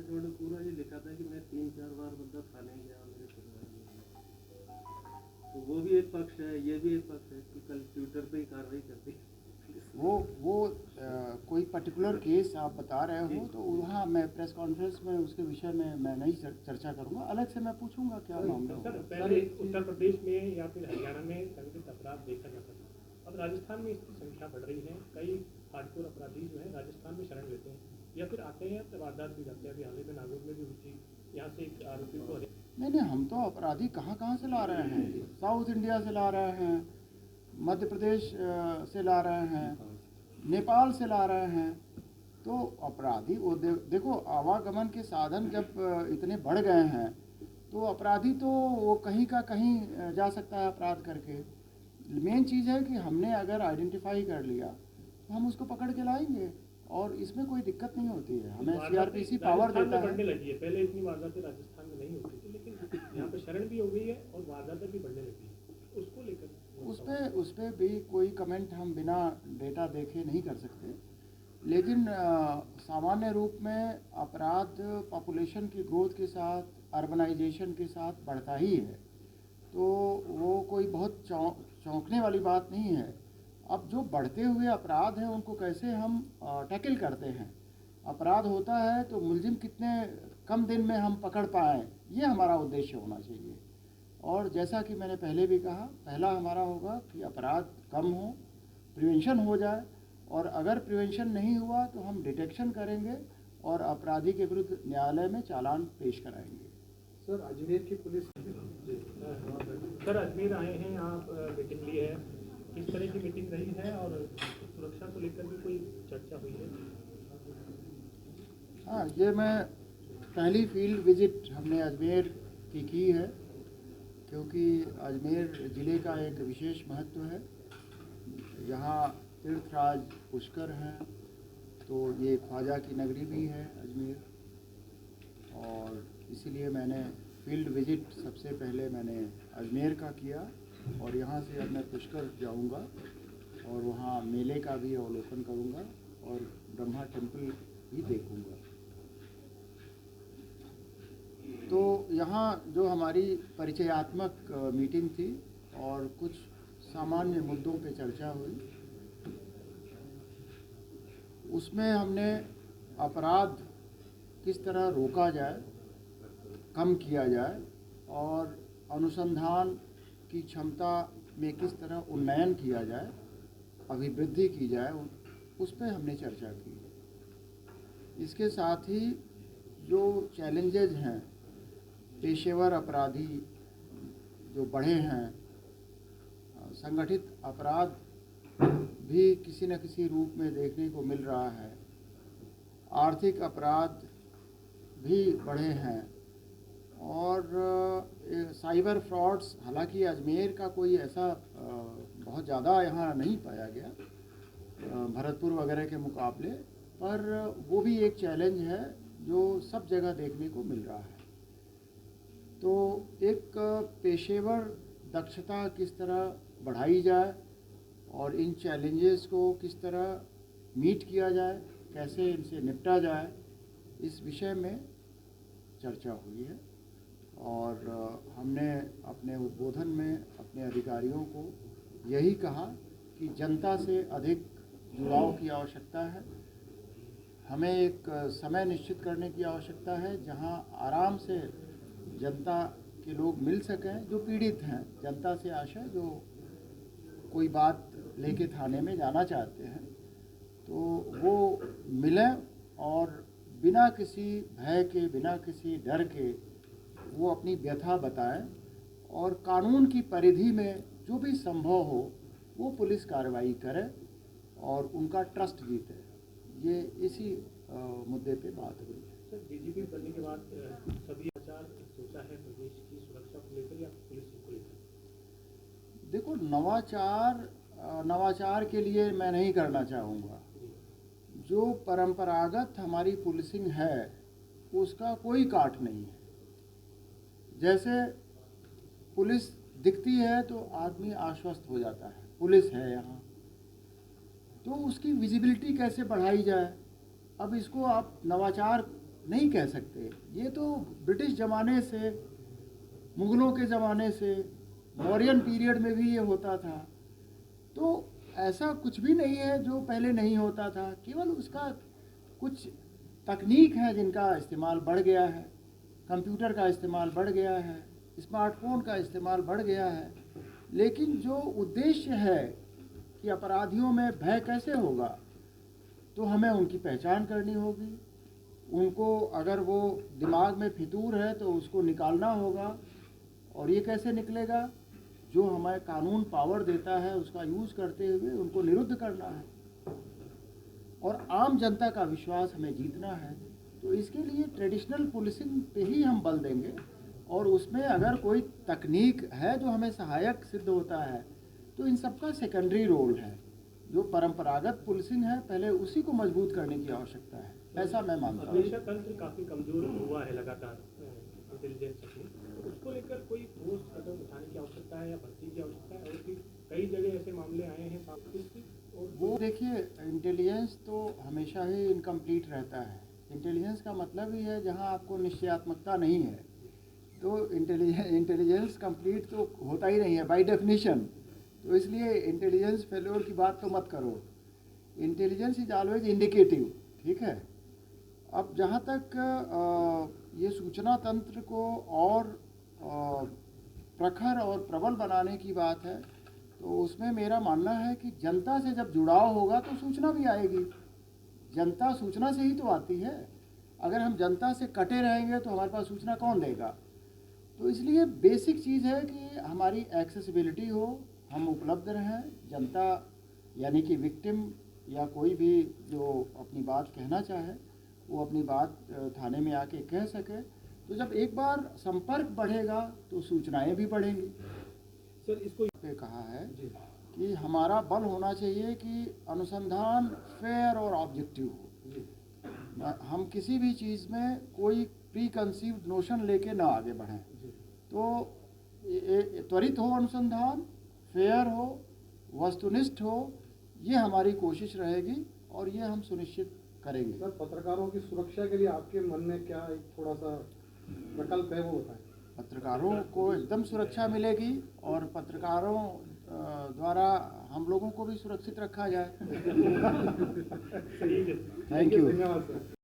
Statement में पूरा ये लिखा था कि मैं 3-4 बार मतलब थाने गया, मेरे सुनवाई नहीं हुई। तो वो भी एक पक्ष है, ये भी एक पक्ष है कि कल ट्विटर पे ही कार्रवाई कर दी। वो कोई पर्टिकुलर केस आप बता रहे हो तो वहाँ मैं प्रेस कॉन्फ्रेंस में उसके विषय में मैं नहीं चर्चा करूँगा, अलग से मैं पूछूंगा क्या मामला होगा। सर पहले उत्तर प्रदेश में या फिर हरियाणा में संगठित अपराध देखा जाता था, अब राजस्थान में इसकी संख्या बढ़ रही है। कई हार्डकोर अपराधी जो है राजस्थान में शरण लेते हैं या फिर आते हैं तो वारदात भी करते हैं। अभी हाल ही में नागौर में भी हुई थी, यहाँ से एक आरोपी को नहीं, हम तो अपराधी कहाँ से ला रहे हैं, साउथ इंडिया से ला रहे हैं, मध्य प्रदेश से ला रहे हैं, नेपाल से ला रहे हैं। तो अपराधी वो देखो आवागमन के साधन जब इतने बढ़ गए हैं तो अपराधी तो वो कहीं का कहीं जा सकता है अपराध करके। मेन चीज़ है कि हमने अगर आइडेंटिफाई कर लिया तो हम उसको पकड़ के लाएंगे और इसमें कोई दिक्कत नहीं होती है। हमें सीआरपीसी पावर देता है। बढ़ने लगी है, पहले इतनी वारदातें राजस्थान में नहीं होती थी, लेकिन यहाँ पे शरण भी हो गई है और वारदातें भी बढ़ने लगी है। उसको लेकर उस पर भी कोई कमेंट हम बिना डेटा देखे नहीं कर सकते, लेकिन सामान्य रूप में अपराध पॉपुलेशन की ग्रोथ के साथ, अर्बनाइजेशन के साथ बढ़ता ही है। तो वो कोई बहुत चौंकने वाली बात नहीं है। अब जो बढ़ते हुए अपराध हैं उनको कैसे हम टैकल करते हैं, अपराध होता है तो मुलजिम कितने कम दिन में हम पकड़ पाएँ, ये हमारा उद्देश्य होना चाहिए। और जैसा कि मैंने पहले भी कहा, पहला हमारा होगा कि अपराध कम हो, प्रिवेंशन हो जाए, और अगर प्रिवेंशन नहीं हुआ तो हम डिटेक्शन करेंगे और अपराधी के विरुद्ध न्यायालय में चालान पेश कराएंगे। सर अजमेर की पुलिस सर अजमेर आए हैं, यहाँ मीटिंग ली है, किस तरह की मीटिंग रही है और सुरक्षा को लेकर भी कोई चर्चा हुई है? हाँ, ये मैं पहली फील्ड विजिट हमने अजमेर की है, क्योंकि अजमेर ज़िले का एक विशेष महत्व है। यहाँ तीर्थराज पुष्कर हैं, तो ये ख्वाजा की नगरी भी है अजमेर, और इसीलिए मैंने फील्ड विजिट सबसे पहले मैंने अजमेर का किया। और यहाँ से अब मैं पुष्कर जाऊँगा और वहाँ मेले का भी अवलोकन करूँगा और ब्रह्मा टेम्पल भी देखूँगा। तो यहाँ जो हमारी परिचयात्मक मीटिंग थी और कुछ सामान्य मुद्दों पे चर्चा हुई, उसमें हमने अपराध किस तरह रोका जाए, कम किया जाए और अनुसंधान की क्षमता में किस तरह उन्नयन किया जाए, अभिवृद्धि की जाए, उस पर हमने चर्चा की। इसके साथ ही जो चैलेंजेज हैं, पेशेवर अपराधी जो बढ़े हैं, संगठित अपराध भी किसी न किसी रूप में देखने को मिल रहा है, आर्थिक अपराध भी बढ़े हैं, और साइबर फ्रॉड्स, हालांकि अजमेर का कोई ऐसा बहुत ज़्यादा यहाँ नहीं पाया गया भरतपुर वगैरह के मुकाबले, पर वो भी एक चैलेंज है जो सब जगह देखने को मिल रहा है। तो एक पेशेवर दक्षता किस तरह बढ़ाई जाए और इन चैलेंजेस को किस तरह मीट किया जाए, कैसे इनसे निपटा जाए, इस विषय में चर्चा हुई है। और हमने अपने उद्बोधन में अपने अधिकारियों को यही कहा कि जनता से अधिक जुड़ाव की आवश्यकता है। हमें एक समय निश्चित करने की आवश्यकता है जहां आराम से जनता के लोग मिल सकें, जो पीड़ित हैं। जनता से आशय जो कोई बात लेके थाने में जाना चाहते हैं तो वो मिलें और बिना किसी भय के, बिना किसी डर के वो अपनी व्यथा बताएं और कानून की परिधि में जो भी संभव हो वो पुलिस कार्रवाई करे और उनका ट्रस्ट जीते। ये इसी मुद्दे पे बात हुई। सर डीजीपी बनने के बाद सभी आचार सोचा है प्रदेश की सुरक्षा को लेकर या पुलिस को लेकर? देखो, नवाचार के लिए मैं नहीं करना चाहूँगा। जो परंपरागत हमारी पुलिसिंग है उसका कोई काट नहीं है। जैसे पुलिस दिखती है तो आदमी आश्वस्त हो जाता है, पुलिस है यहाँ, तो उसकी विजिबिलिटी कैसे बढ़ाई जाए। अब इसको आप नवाचार नहीं कह सकते। ये तो ब्रिटिश ज़माने से, मुग़लों के ज़माने से, मौर्यन पीरियड में भी ये होता था। तो ऐसा कुछ भी नहीं है जो पहले नहीं होता था, केवल उसका कुछ तकनीक है जिनका इस्तेमाल बढ़ गया है। कंप्यूटर का इस्तेमाल बढ़ गया है, स्मार्टफोन का इस्तेमाल बढ़ गया है, लेकिन जो उद्देश्य है कि अपराधियों में भय कैसे होगा, तो हमें उनकी पहचान करनी होगी। उनको अगर वो दिमाग में फितूर है तो उसको निकालना होगा। और ये कैसे निकलेगा? जो हमें कानून पावर देता है उसका यूज़ करते हुए उनको निरुद्ध करना है, और आम जनता का विश्वास हमें जीतना है। तो इसके लिए ट्रेडिशनल पुलिसिंग पे ही हम बल देंगे, और उसमें अगर कोई तकनीक है जो हमें सहायक सिद्ध होता है तो इन सबका सेकेंडरी रोल है। जो परंपरागत पुलिसिंग है पहले उसी को मजबूत करने की आवश्यकता है, ऐसा मैं मानता हूँ। हमेशा तंत्र काफ़ी कमज़ोर हुआ है लगातार इंटेलिजेंस टेक्निक, तो उसको लेकर कोई ठोस कदम उठाने की आवश्यकता है या भर्ती की आवश्यकता है? और फिर कई जगह ऐसे मामले आए हैं और वो देखिए, इंटेलिजेंस तो हमेशा ही इनकम्प्लीट रहता है। इंटेलिजेंस का मतलब ही है जहाँ आपको निश्चयात्मकता नहीं है, तो इंटेलिजेंस कंप्लीट तो होता ही नहीं है बाय डेफिनेशन। तो इसलिए इंटेलिजेंस फेल्योर की बात तो मत करो। इंटेलिजेंस इज ऑलवेज इंडिकेटिव, ठीक है। अब जहाँ तक ये सूचना तंत्र को और प्रखर और प्रबल बनाने की बात है, तो उसमें मेरा मानना है कि जनता से जब जुड़ाव होगा तो सूचना भी आएगी। जनता सूचना से ही तो आती है। अगर हम जनता से कटे रहेंगे तो हमारे पास सूचना कौन देगा? तो इसलिए बेसिक चीज़ है कि हमारी एक्सेसिबिलिटी हो, हम उपलब्ध रहें। जनता यानी कि विक्टिम या कोई भी जो अपनी बात कहना चाहे वो अपनी बात थाने में आके कह सके। तो जब एक बार संपर्क बढ़ेगा तो सूचनाएं भी बढ़ेंगी। सर इसको पे कहा है कि हमारा बल होना चाहिए कि अनुसंधान फेयर और ऑब्जेक्टिव हो। हम किसी भी चीज़ में कोई प्री कंसीव्ड नोशन लेके ना आगे बढ़ें। तो त्वरित हो अनुसंधान, फेयर हो, वस्तुनिष्ठ हो, ये हमारी कोशिश रहेगी और ये हम सुनिश्चित करेंगे। सर, पत्रकारों की सुरक्षा के लिए आपके मन में क्या एक थोड़ा सा विकल्प है, वो बताएं। पत्रकारों को एकदम सुरक्षा मिलेगी और पत्रकारों द्वारा हम लोगों को भी सुरक्षित रखा जाए। ठीक है। Thank you. धन्यवाद सर।